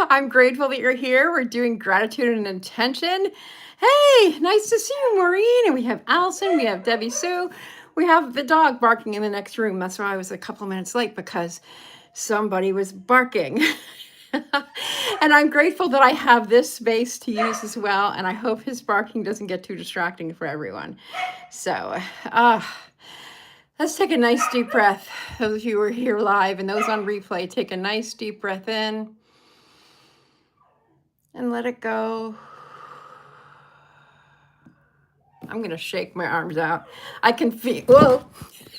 I'm grateful that you're here. We're doing gratitude and intention. Hey, nice to see you, Maureen. And we have Allison, we have Debbie Sue. We have the dog barking in the next room. That's why I was a couple minutes late because somebody was barking. And I'm grateful that I have this space to use as well. And I hope his barking doesn't get too distracting for everyone. So, let's take a nice deep breath. Those of you who are here live and those on replay, take a nice deep breath in and let it go. I'm going to shake my arms out. I can feel, whoa.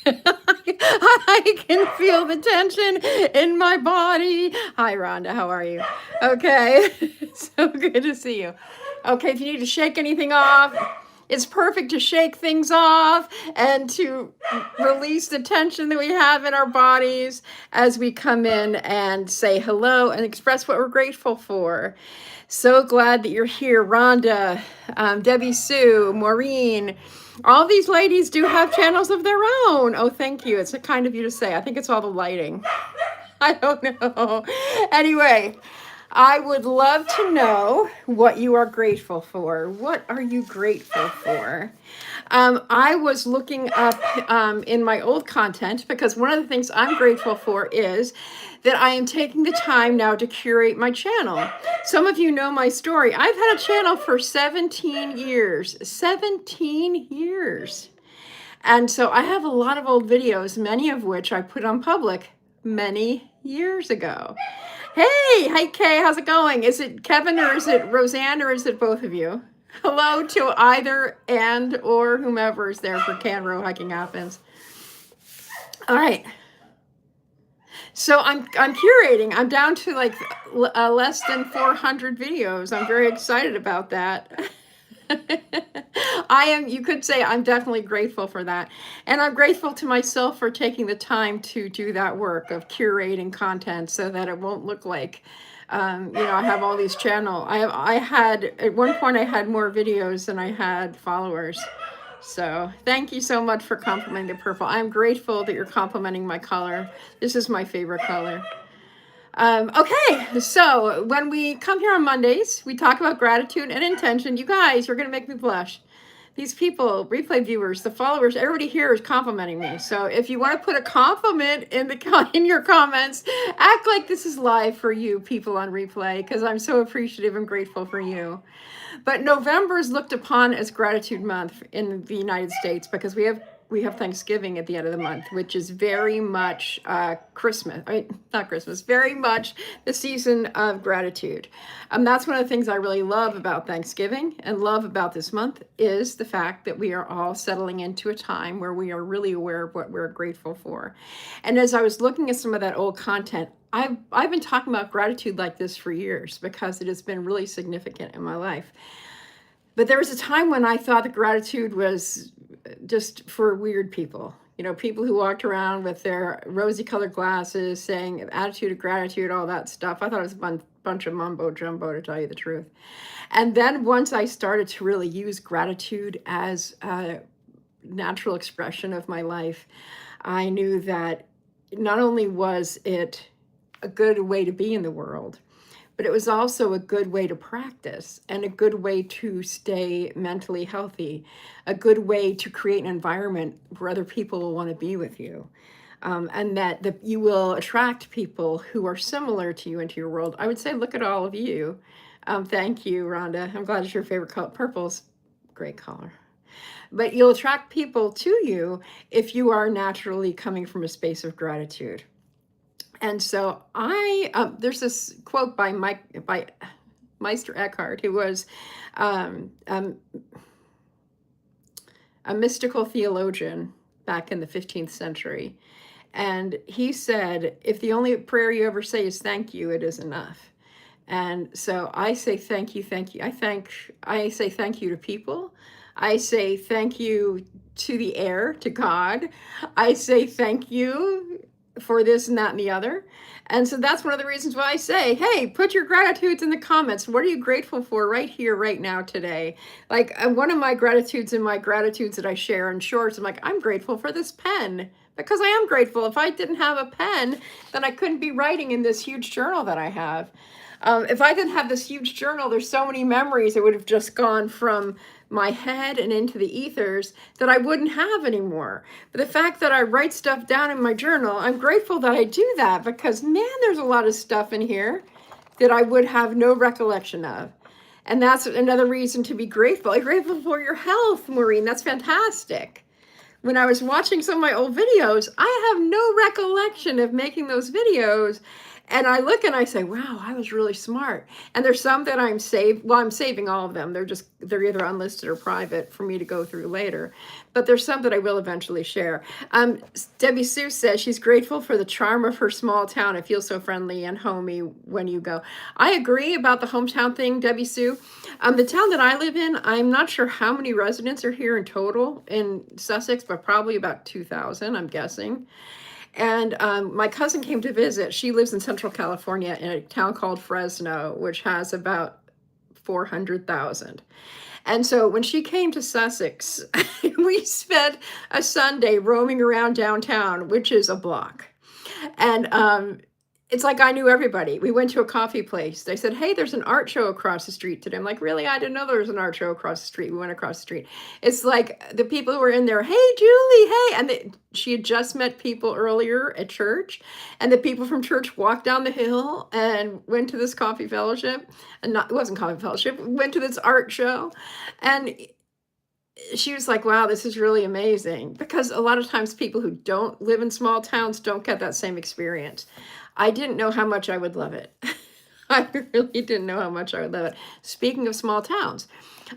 I can feel the tension in my body. Hi, Rhonda. How are you? Okay. So good to see you. Okay. If you need to shake anything off, it's perfect to shake things off and to release the tension that we have in our bodies as we come in and say hello and express what we're grateful for. So glad that you're here, Rhonda, Debbie Sue, Maureen. All these ladies do have channels of their own. Oh, thank you. It's kind of you to say. I think it's all the lighting. I don't know. Anyway, I would love to know what you are grateful for. What are you grateful for? I was looking up in my old content because one of the things I'm grateful for is that I am taking the time now to curate my channel. Some of you know my story. I've had a channel for 17 years. 17 years. And so I have a lot of old videos, many of which I put on public many years ago. Hey, Kay, how's it going? Is it Kevin or is it Roseanne or is it both of you? Hello to either and or whomever is there for Canro Hiking Happens. All right. So I'm curating. I'm down to like less than 400 videos. I'm very excited about that. You could say I'm definitely grateful for that. And I'm grateful to myself for taking the time to do that work of curating content so that it won't look like, I have all these channels. I had, at one point I had more videos than I had followers. So thank you so much for complimenting the purple. I'm grateful that you're complimenting my color. This is my favorite color. Okay, so when we come here on Mondays, we talk about gratitude and intention. You guys, you're going to make me blush. These people, replay viewers, the followers, everybody here is complimenting me. So if you want to put a compliment in your comments, act like this is live for you people on replay, because I'm so appreciative and grateful for you. But November is looked upon as Gratitude Month in the United States because we have Thanksgiving at the end of the month, which is very much Christmas, not Christmas, very much the season of gratitude. That's one of the things I really love about Thanksgiving and love about this month is the fact that we are all settling into a time where we are really aware of what we're grateful for. And as I was looking at some of that old content, I've been talking about gratitude like this for years because it has been really significant in my life. But there was a time when I thought that gratitude was just for weird people, people who walked around with their rosy colored glasses saying attitude of gratitude, all that stuff. I thought it was a bunch of mumbo jumbo, to tell you the truth. And then once I started to really use gratitude as a natural expression of my life, I knew that not only was it a good way to be in the world, but it was also a good way to practice and a good way to stay mentally healthy, a good way to create an environment where other people will want to be with you. And that you will attract people who are similar to you into your world. I would say, look at all of you. Thank you, Rhonda. I'm glad it's your favorite color. Purple's great color. But you'll attract people to you if you are naturally coming from a space of gratitude. And so there's this quote by Meister Eckhart, who was a mystical theologian back in the 15th century. And he said, if the only prayer you ever say is thank you, it is enough. And so I say thank you, thank you. I say thank you to people. I say thank you to the air, to God. I say thank you for this and that and the other. And so that's one of the reasons why I say, hey, put your gratitudes in the comments. What are you grateful for right here, right now, today? Like one of my gratitudes that I share in shorts, I'm like, I'm grateful for this pen because I am grateful. If I didn't have a pen, then I couldn't be writing in this huge journal that I have. If I didn't have this huge journal, there's so many memories that would have just gone from my head and into the ethers that I wouldn't have anymore. But the fact that I write stuff down in my journal, I'm grateful that I do that, because man, there's a lot of stuff in here that I would have no recollection of. And that's another reason to be grateful. I'm grateful for your health, Maureen. That's fantastic. When I was watching some of my old videos, I have no recollection of making those videos. And I look and I say, wow, I was really smart. And there's some that I'm I'm saving all of them. They're either unlisted or private for me to go through later. But there's some that I will eventually share. Debbie Sue says she's grateful for the charm of her small town. It feels so friendly and homey when you go. I agree about the hometown thing, Debbie Sue. The town that I live in, I'm not sure how many residents are here in total in Sussex, but probably about 2,000, I'm guessing. And my cousin came to visit. She lives in Central California in a town called Fresno, which has about 400,000. And so when she came to Sussex, we spent a Sunday roaming around downtown, which is a block. And it's like I knew everybody. We went to a coffee place. They said, hey, there's an art show across the street today. I'm like, really? I didn't know there was an art show across the street. We went across the street. It's like the people who were in there, hey, Julie, hey. And she had just met people earlier at church. And the people from church walked down the hill and went to this coffee fellowship. And it wasn't coffee fellowship, went to this art show. And she was like, wow, this is really amazing. Because a lot of times people who don't live in small towns don't get that same experience. I didn't know how much I would love it. I really didn't know how much I would love it. Speaking of small towns,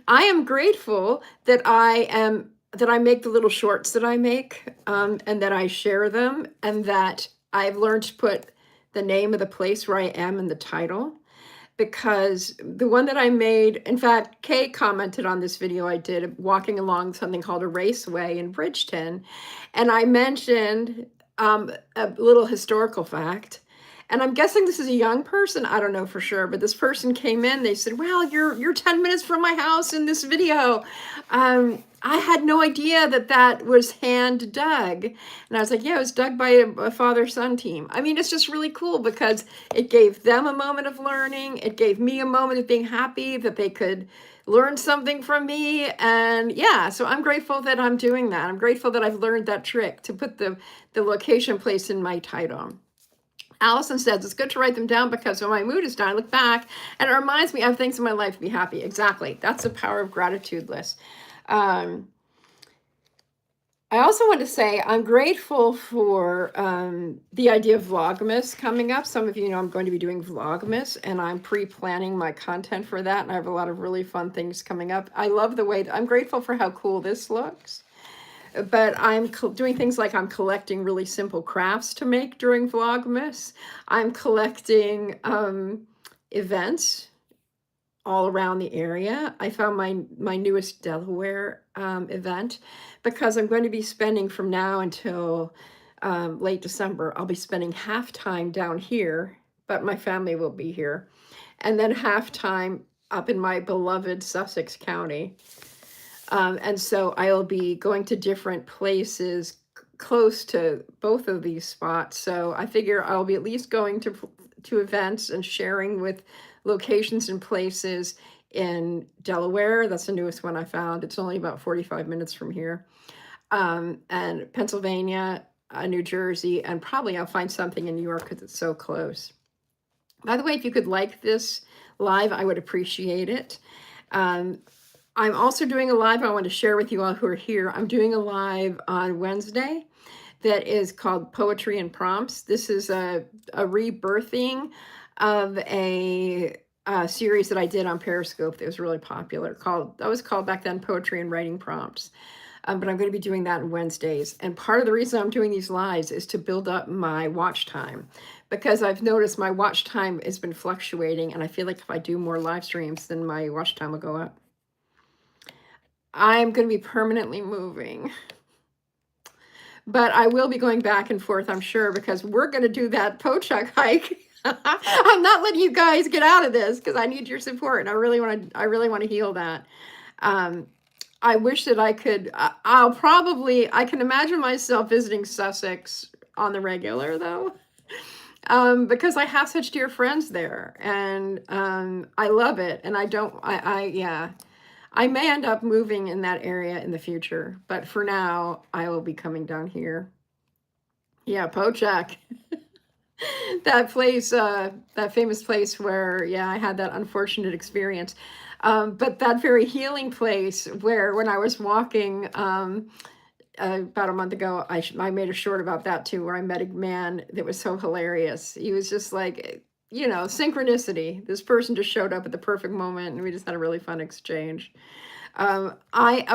I am grateful that I make the little shorts that I make, and that I share them, and that I've learned to put the name of the place where I am in the title. Because the one that I made, in fact, Kay commented on this video I did walking along something called a raceway in Bridgeton, and I mentioned a little historical fact. And I'm guessing this is a young person. I don't know for sure, but this person came in. They said, "Well, you're 10 minutes from my house in this video." I had no idea that was hand dug, and I was like, "Yeah, it was dug by a father-son team." I mean, it's just really cool because it gave them a moment of learning. It gave me a moment of being happy that they could learn something from me. And yeah, so I'm grateful that I'm doing that. I'm grateful that I've learned that trick to put the location place in my title. Allison says, it's good to write them down because when my mood is down, I look back and it reminds me of things in my life to be happy. Exactly. That's the power of gratitude list. I also want to say I'm grateful for the idea of Vlogmas coming up. Some of you know I'm going to be doing Vlogmas, and I'm pre-planning my content for that, and I have a lot of really fun things coming up. I love the way I'm grateful for how cool this looks. But I'm doing things like I'm collecting really simple crafts to make during Vlogmas. I'm collecting events all around the area. I found my newest Delaware event, because I'm going to be spending from now until late December. I'll be spending half time down here, but my family will be here, and then half time up in my beloved Sussex County. And so I'll be going to different places close to both of these spots. So I figure I'll be at least going to events and sharing with locations and places in Delaware. That's the newest one I found. It's only about 45 minutes from here. And Pennsylvania, New Jersey, and probably I'll find something in New York because it's so close. By the way, if you could like this live, I would appreciate it. I'm also doing a live I want to share with you all who are here. I'm doing a live on Wednesday that is called Poetry and Prompts. This is a rebirthing of a series that I did on Periscope that was really popular. That was called back then Poetry and Writing Prompts. But I'm going to be doing that on Wednesdays. And part of the reason I'm doing these lives is to build up my watch time, because I've noticed my watch time has been fluctuating, and I feel like if I do more live streams, then my watch time will go up. I'm going to be permanently moving, but I will be going back and forth, I'm sure, because we're going to do that Pochuck hike. I'm not letting you guys get out of this because I need your support, and I really want to heal that. I wish that I could. I can imagine myself visiting Sussex on the regular, though. because I have such dear friends there, and I love it. And yeah, I may end up moving in that area in the future, but for now, I will be coming down here. Yeah, Pochak. That place, that famous place where, yeah, I had that unfortunate experience. But that very healing place where when I was walking about a month ago, I made a short about that too, where I met a man that was so hilarious. He was just like, synchronicity. This person just showed up at the perfect moment, and we just had a really fun exchange. I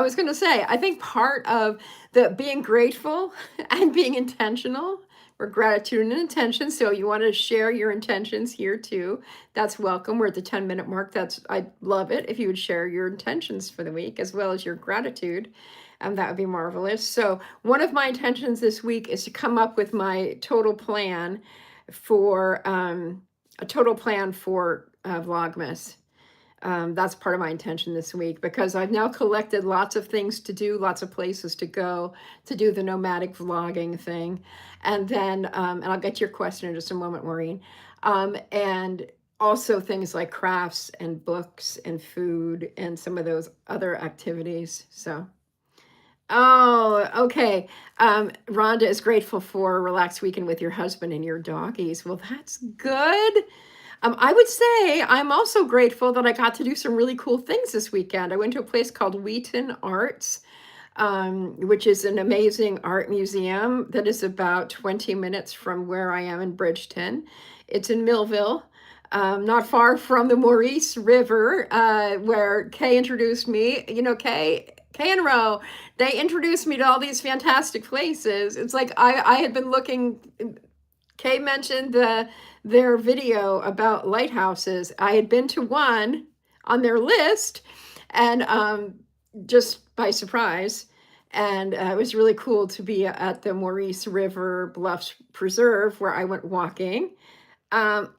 was going to say, I think part of the being grateful and being intentional, or gratitude and intention. So you want to share your intentions here too. That's welcome. We're at the 10-minute mark. I love it if you would share your intentions for the week as well as your gratitude. That would be marvelous. So one of my intentions this week is to come up with my total plan for Vlogmas. That's part of my intention this week, because I've now collected lots of things to do, lots of places to go to do the nomadic vlogging thing. And then, and I'll get to your question in just a moment, Maureen. And also things like crafts and books and food and some of those other activities. So, oh, okay. Rhonda is grateful for a relaxed weekend with your husband and your doggies. Well, that's good. I would say I'm also grateful that I got to do some really cool things this weekend. I went to a place called Wheaton Arts, which is an amazing art museum that is about 20 minutes from where I am in Bridgeton. It's in Millville, not far from the Maurice River, where Kay introduced me. Kay and Ro, they introduced me to all these fantastic places. It's like I had been looking. Kay mentioned their video about lighthouses. I had been to one on their list, and just by surprise. And it was really cool to be at the Maurice River Bluffs Preserve, where I went walking. Okay.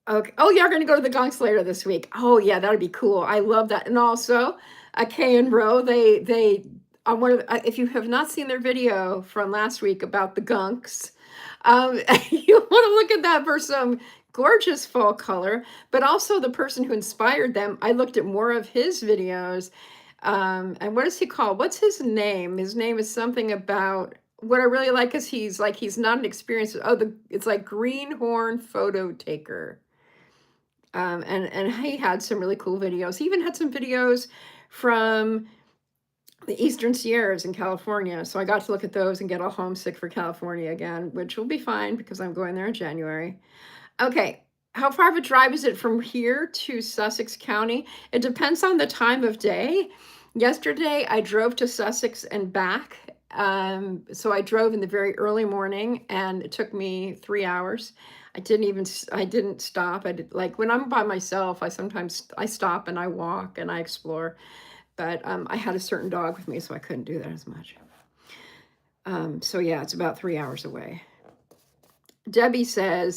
Oh, you're going to go to the Gonks later this week. Oh, yeah, that'd be cool. I love that. And also, Kay and Ro, they on one of if you have not seen their video from last week about the Gunks, you want to look at that for some gorgeous fall color, but also the person who inspired them. I looked at more of his videos. And what is he called? What's his name? His name is something about, what I really like is he's not an experienced, it's like Greenhorn Photo Taker. And he had some really cool videos. He even had some videos from the Eastern Sierras in California. So I got to look at those and get all homesick for California again, which will be fine because I'm going there in January. Okay. How far of a drive is it from here to Sussex County? It depends on the time of day. Yesterday, I drove to Sussex and back. So I drove in the very early morning, and it took me 3 hours. I didn't stop. Like when I'm by myself, I stop and I walk and I explore. But I had a certain dog with me, so I couldn't do that as much. So yeah, it's about 3 hours away. Debbie Sue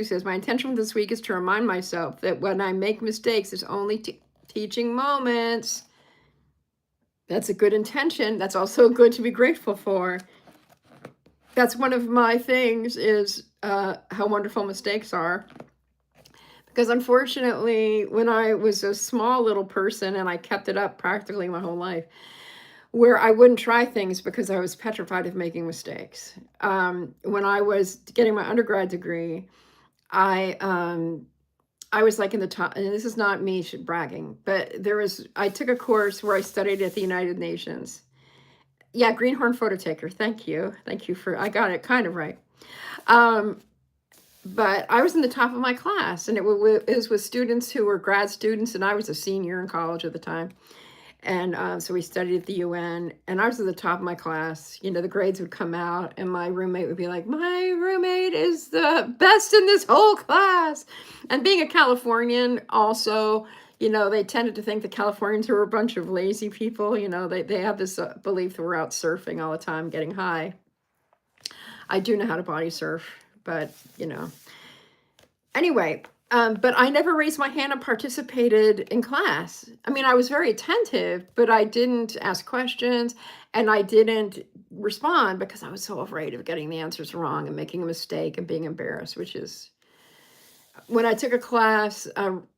says, my intention this week is to remind myself that when I make mistakes, it's only teaching moments. That's a good intention. That's also good to be grateful for. That's one of my things, is how wonderful mistakes are. Because unfortunately, when I was a small little person, and I kept it up practically my whole life, where I wouldn't try things because I was petrified of making mistakes. When I was getting my undergrad degree, I was like in the top, and this is not me bragging, but I took a course where I studied at the United Nations. Yeah, Greenhorn Photo Taker. Thank you. I got it kind of right. But I was in the top of my class, and it was with students who were grad students, and I was a senior in college at the time. And so we studied at the UN, and I was at the top of my class. The grades would come out, and my roommate would be like, my roommate is the best in this whole class. And being a Californian also, they tended to think that Californians were a bunch of lazy people. They have this belief that we're out surfing all the time, getting high. I do know how to body surf, but, Anyway, but I never raised my hand and participated in class. I mean, I was very attentive, but I didn't ask questions, and I didn't respond because I was so afraid of getting the answers wrong and making a mistake and being embarrassed, which is when I took a class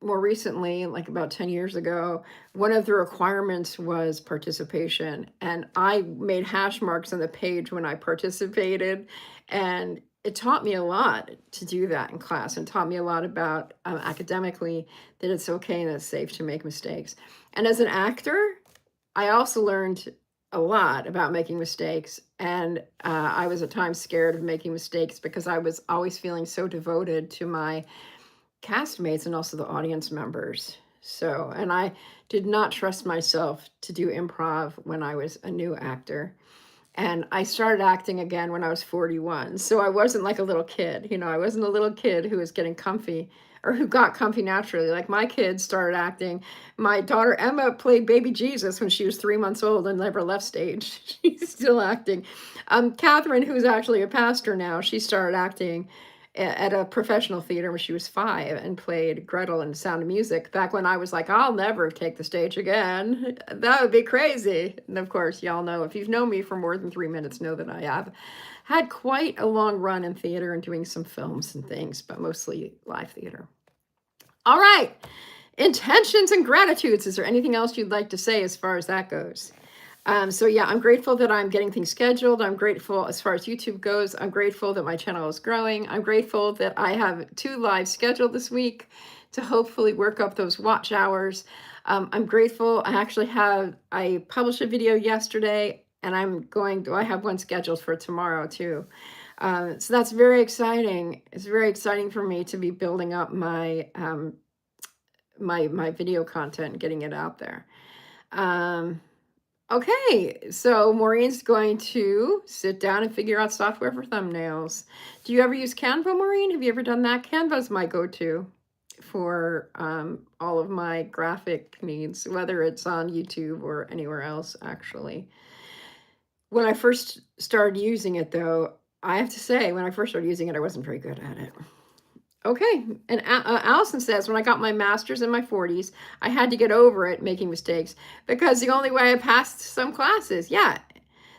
more recently, like about 10 years ago, one of the requirements was participation. And I made hash marks on the page when I participated. And it taught me a lot to do that in class and taught me a lot about academically that it's okay and it's safe to make mistakes. And as an actor, I also learned a lot about making mistakes. And I was at times scared of making mistakes because I was always feeling so devoted to my castmates and also the audience members. So, and I did not trust myself to do improv when I was a new actor. And I started acting again when I was 41. So I wasn't like a little kid. I wasn't a little kid who was getting comfy or who got comfy naturally. Like my kids started acting. My daughter Emma played baby Jesus when she was 3 months old and never left stage. She's still acting. Catherine, who's actually a pastor now, she started acting at a professional theater when she was 5 and played Gretel in Sound of Music back when I was like, I'll never take the stage again. That would be crazy. And of course, y'all know, if you've known me for more than 3 minutes, know that I have had quite a long run in theater and doing some films and things, but mostly live theater. All right. Intentions and gratitudes. Is there anything else you'd like to say as far as that goes? So yeah, I'm grateful that I'm getting things scheduled. I'm grateful as far as YouTube goes. I'm grateful that my channel is growing. I'm grateful that I have 2 lives scheduled this week to hopefully work up those watch hours. I'm grateful. I published a video yesterday and I have one scheduled for tomorrow too. So that's very exciting. It's very exciting for me to be building up my my video content, getting it out there. Okay, so Maureen's going to sit down and figure out software for thumbnails. Do you ever use Canva, Maureen? Have you ever done that? Canva's my go-to for all of my graphic needs, whether it's on YouTube or anywhere else, actually. When I first started using it, though, I have to say, when I first started using it, I wasn't very good at it. Okay, and Allison says, when I got my master's in my 40s, I had to get over it making mistakes because the only way I passed some classes, yeah,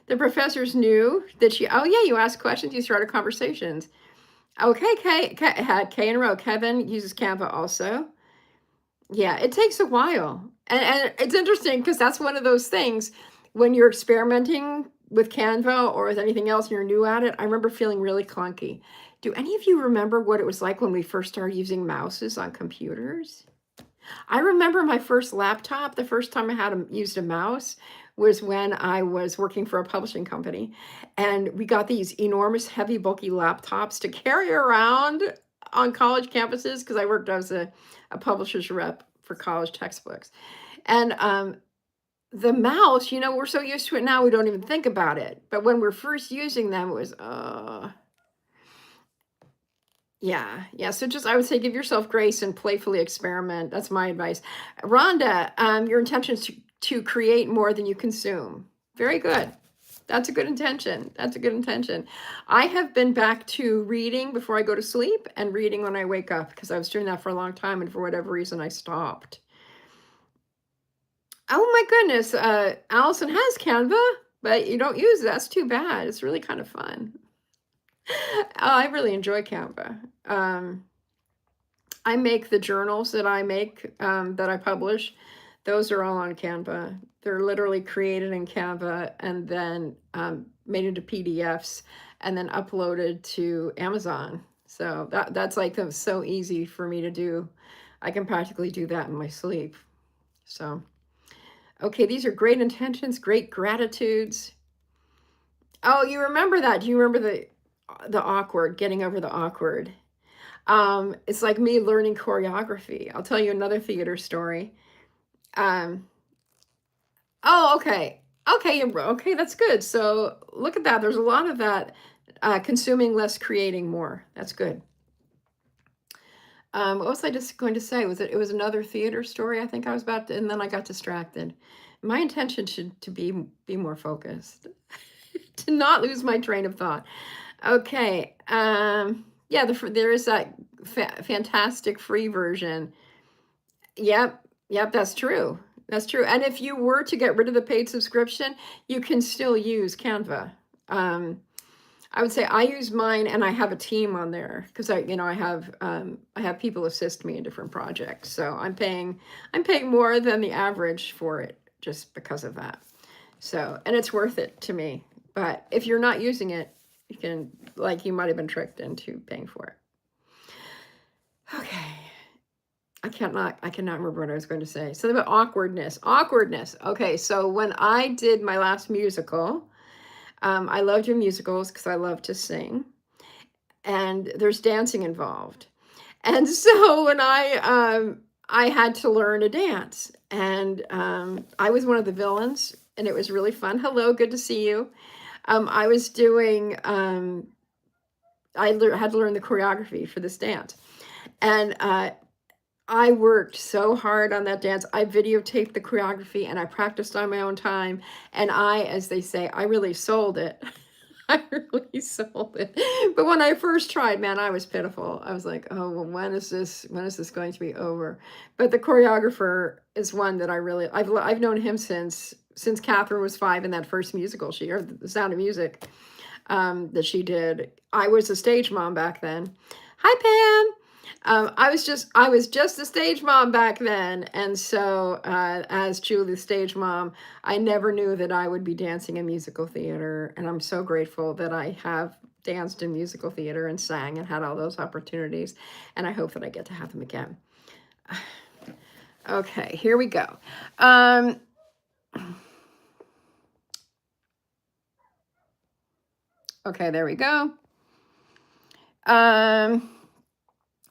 the professors knew that oh yeah, you ask questions, you started conversations. Okay, K in a row. Kevin uses Canva also. Yeah, it takes a while. And it's interesting because that's one of those things when you're experimenting with Canva or with anything else and you're new at it. I remember feeling really clunky. Do any of you remember what it was like when we first started using mouses on computers? I remember my first laptop, the first time I used a mouse was when I was working for a publishing company. And we got these enormous, heavy, bulky laptops to carry around on college campuses because I worked as a publisher's rep for college textbooks. And the mouse, we're so used to it now, we don't even think about it. But when we're first using them, it was, yeah. So I would say give yourself grace and playfully experiment. That's my advice. Rhonda, your intention is to create more than you consume. Very good. That's a good intention. I have been back to reading before I go to sleep and reading when I wake up because I was doing that for a long time and for whatever reason I stopped. Oh my goodness. Allison has Canva, but you don't use it. That's too bad. It's really kind of fun. I really enjoy Canva. I make the journals that I make, that I publish. Those are all on Canva. They're literally created in Canva and then made into PDFs and then uploaded to Amazon. So that's like so easy for me to do. I can practically do that in my sleep. So, okay, these are great intentions, great gratitudes. Oh, you remember that? Do you remember the awkward, getting over the awkward? It's like me learning choreography. I'll tell you another theater story. Oh, okay. Okay, that's good. So look at that. There's a lot of that, consuming less, creating more. That's good. What was I just going to say? It was another theater story I think I was about to, and then I got distracted. My intention should to be more focused, to not lose my train of thought. Okay. Yeah, there is that fantastic free version. Yep, that's true. And if you were to get rid of the paid subscription, you can still use Canva. I would say I use mine, and I have a team on there because I have people assist me in different projects. So I'm paying more than the average for it just because of that. So, and it's worth it to me. But if you're not using it, you might have been tricked into paying for it. Okay. I cannot remember what I was going to say. Something about awkwardness. Awkwardness. Okay, so when I did my last musical, I love doing musicals because I love to sing, and there's dancing involved. And so when I had to learn a dance, and I was one of the villains, and it was really fun. Hello, good to see you. I was doing. Had to learn the choreography for this dance, and I worked so hard on that dance. I videotaped the choreography and I practiced on my own time. And as they say, I really sold it. I really sold it. But when I first tried, man, I was pitiful. I was like, oh, well, when is this going to be over? But the choreographer is one that I've known him since Catherine was 5 in that first musical she heard, The Sound of Music, that she did. I was a stage mom back then. Hi, Pam. I was just a stage mom back then, and so as Julie, the stage mom, I never knew that I would be dancing in musical theater, and I'm so grateful that I have danced in musical theater and sang and had all those opportunities, and I hope that I get to have them again. Okay, here we go. Okay, there we go.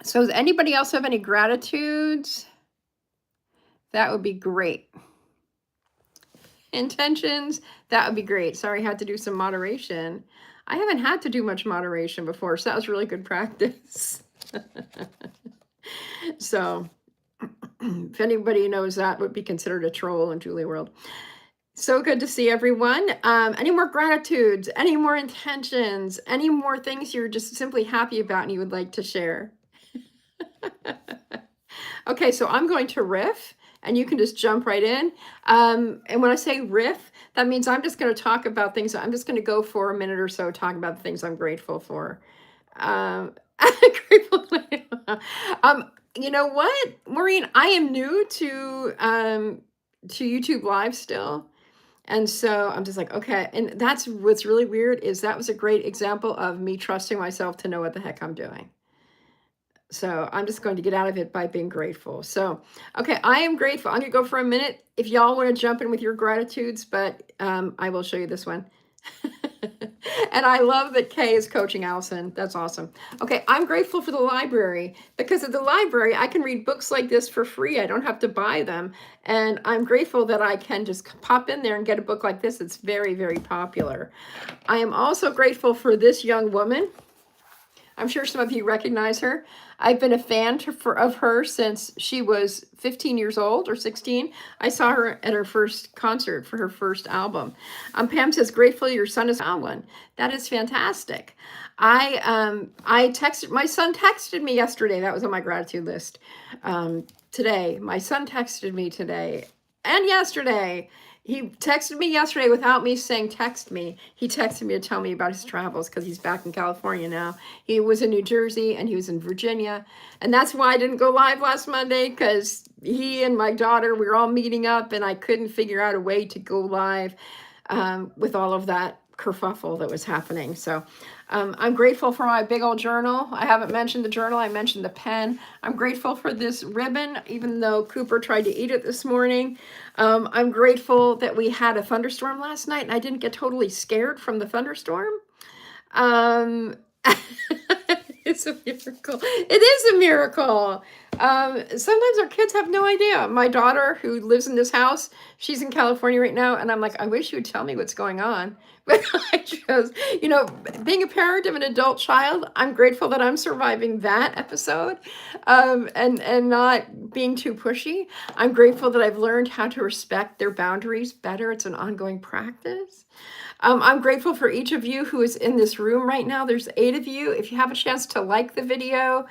So does anybody else have any gratitudes? That would be great. Intentions, that would be great. Sorry, I had to do some moderation. I haven't had to do much moderation before, so that was really good practice. So if anybody knows, that would be considered a troll in Julie World. So good to see everyone. Any more gratitudes, any more intentions, any more things you're just simply happy about and you would like to share? Okay, so I'm going to riff and you can just jump right in. And when I say riff, that means I'm just going to talk about things. I'm just going to go for a minute or so talking about the things I'm grateful for. Grateful. You know what, Maureen? I am new to YouTube Live still. And so I'm just like, okay. And that's what's really weird is that was a great example of me trusting myself to know what the heck I'm doing. So I'm just going to get out of it by being grateful. So, okay, I am grateful. I'm going to go for a minute if y'all want to jump in with your gratitudes, but I will show you this one. And I love that Kay is coaching Allison. That's awesome. Okay, I'm grateful for the library because at the library, I can read books like this for free. I don't have to buy them. And I'm grateful that I can just pop in there and get a book like this. It's very, very popular. I am also grateful for this young woman. I'm sure some of you recognize her. I've been a fan of her since she was 15 years old or 16. I saw her at her first concert for her first album. Pam says, grateful your son is found one. That is fantastic. My son texted me yesterday. That was on my gratitude list. Today, my son texted me today and yesterday. He texted me yesterday without me saying text me. He texted me to tell me about his travels because he's back in California now. He was in New Jersey and he was in Virginia. And that's why I didn't go live last Monday, because he and my daughter, we were all meeting up and I couldn't figure out a way to go live with all of that kerfuffle that was happening. So I'm grateful for my big old journal. I haven't mentioned the journal. I mentioned the pen. I'm grateful for this ribbon, even though Cooper tried to eat it this morning. I'm grateful that we had a thunderstorm last night and I didn't get totally scared from the thunderstorm. It's a miracle. It is a miracle. Sometimes our kids have no idea. My daughter, who lives in this house, she's in California right now, and I'm like, I wish you would tell me what's going on. But I just, being a parent of an adult child, I'm grateful that I'm surviving that episode, and not being too pushy. I'm grateful that I've learned how to respect their boundaries better. It's an ongoing practice. I'm grateful for each of you who is in this room right now. There's 8 of you. If you have a chance to like the video,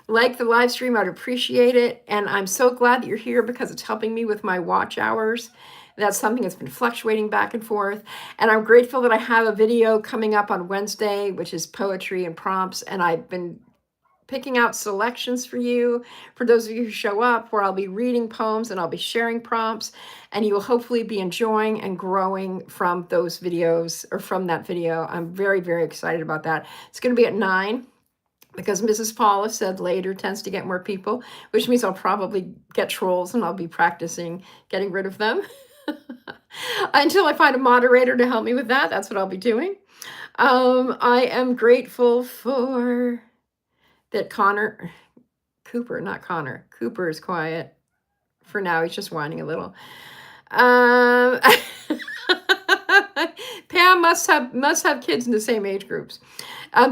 like the live stream, I'd appreciate it. And I'm so glad that you're here because it's helping me with my watch hours. That's something that's been fluctuating back and forth. And I'm grateful that I have a video coming up on Wednesday, which is poetry and prompts. And I've been picking out selections for you, for those of you who show up, where I'll be reading poems and I'll be sharing prompts, and you will hopefully be enjoying and growing from those videos, or from that video. I'm very, very excited about that. It's going to be at 9, because Mrs. Paula said later tends to get more people, which means I'll probably get trolls and I'll be practicing getting rid of them until I find a moderator to help me with that. That's what I'll be doing. I am grateful for that Cooper is quiet for now. He's just whining a little. Pam must have kids in the same age groups.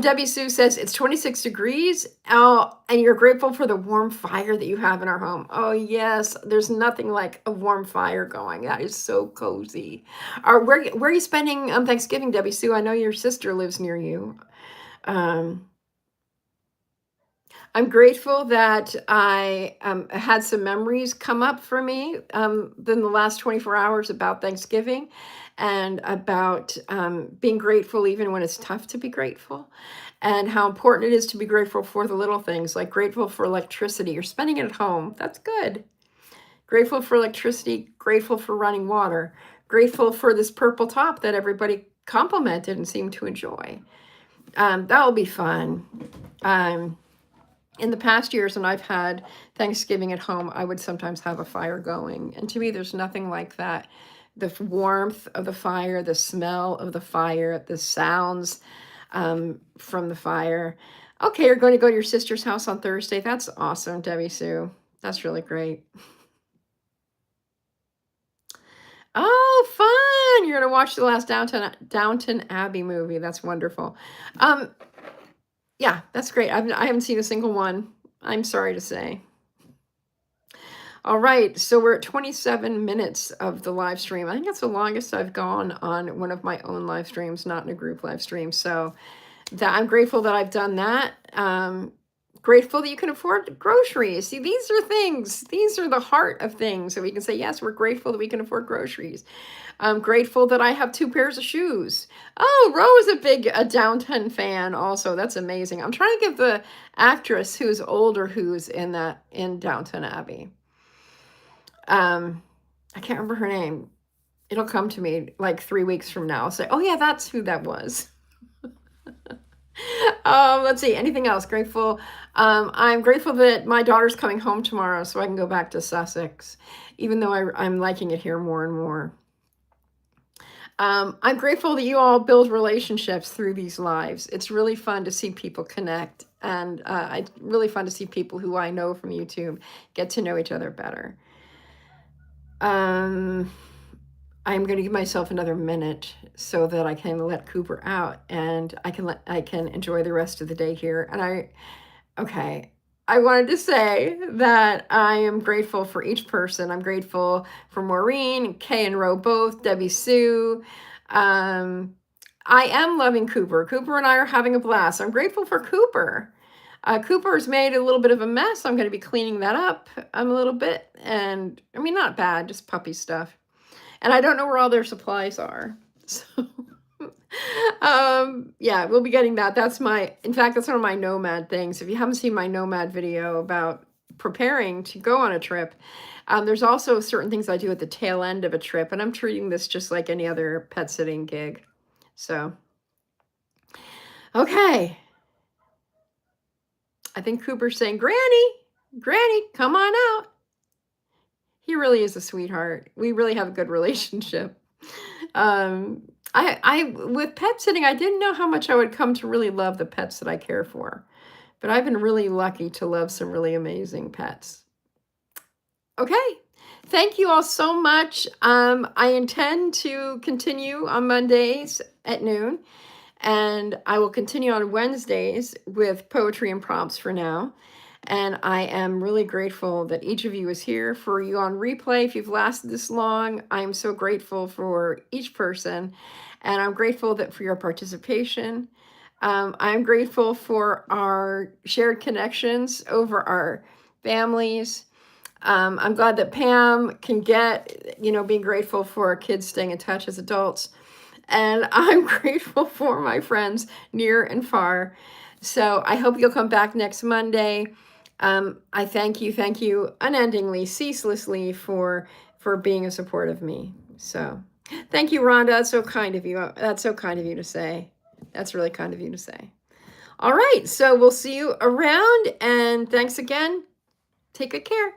Debbie Sue says it's 26 degrees. Oh, and you're grateful for the warm fire that you have in our home. Oh yes, there's nothing like a warm fire going. That is so cozy. Where are you spending Thanksgiving, Debbie Sue? I know your sister lives near you. I'm grateful that I had some memories come up for me in the last 24 hours about Thanksgiving, and about being grateful even when it's tough to be grateful, and how important it is to be grateful for the little things, like grateful for electricity. You're spending it at home. That's good. Grateful for electricity, grateful for running water, grateful for this purple top that everybody complimented and seemed to enjoy. That will be fun. In the past years, when I've had Thanksgiving at home, I would sometimes have a fire going. And to me, there's nothing like that. The warmth of the fire, the smell of the fire, the sounds from the fire. Okay, you're going to go to your sister's house on Thursday. That's awesome, Debbie Sue. That's really great. Oh, fun! You're going to watch the last Downton Abbey movie. That's wonderful. Yeah, that's great. I haven't seen a single one, I'm sorry to say. All right, so we're at 27 minutes of the live stream. I think that's the longest I've gone on one of my own live streams, not in a group live stream. So I'm grateful that I've done that. Grateful that you can afford groceries. See, these are the heart of things. So we can say, yes, we're grateful that we can afford groceries. I'm grateful that I have 2 pairs of shoes. Oh, Ro is a Downton fan also. That's amazing. I'm trying to give the actress who's older who's in Downton Abbey. I can't remember her name. It'll come to me like 3 weeks from now. I'll say, oh yeah, that's who that was. Let's see, anything else? Grateful. I'm grateful that my daughter's coming home tomorrow so I can go back to Sussex, even though I'm liking it here more and more. I'm grateful that you all build relationships through these lives. It's really fun to see people connect, and it's really fun to see people who I know from YouTube get to know each other better. I'm going to give myself another minute so that I can let Cooper out, and I can enjoy the rest of the day here. And I wanted to say that I am grateful for each person. I'm grateful for Maureen, Kay and Ro both, Debbie Sue. I am loving Cooper. Cooper and I are having a blast. I'm grateful for Cooper. Cooper's made a little bit of a mess. I'm going to be cleaning that up a little bit. And I mean, not bad, just puppy stuff. And I don't know where all their supplies are. So, yeah, we'll be getting that. In fact, that's one of my nomad things. If you haven't seen my nomad video about preparing to go on a trip, there's also certain things I do at the tail end of a trip. And I'm treating this just like any other pet sitting gig. So, okay. I think Cooper's saying, Granny, come on out. He really is a sweetheart. We really have a good relationship. With pet sitting, I didn't know how much I would come to really love the pets that I care for, but I've been really lucky to love some really amazing pets. Okay. Thank you all so much. I intend to continue on Mondays at noon, and I will continue on Wednesdays with poetry and prompts for now. And I am really grateful that each of you is here. For you on replay, if you've lasted this long, I'm so grateful for each person. And I'm grateful for your participation. I'm grateful for our shared connections over our families. I'm glad that Pam can get, being grateful for kids staying in touch as adults. And I'm grateful for my friends near and far. So I hope you'll come back next Monday. I thank you unendingly, ceaselessly for being a support of me. So thank you, Rhonda. That's so kind of you. That's so kind of you to say. That's really kind of you to say. All right. So we'll see you around. And thanks again. Take good care.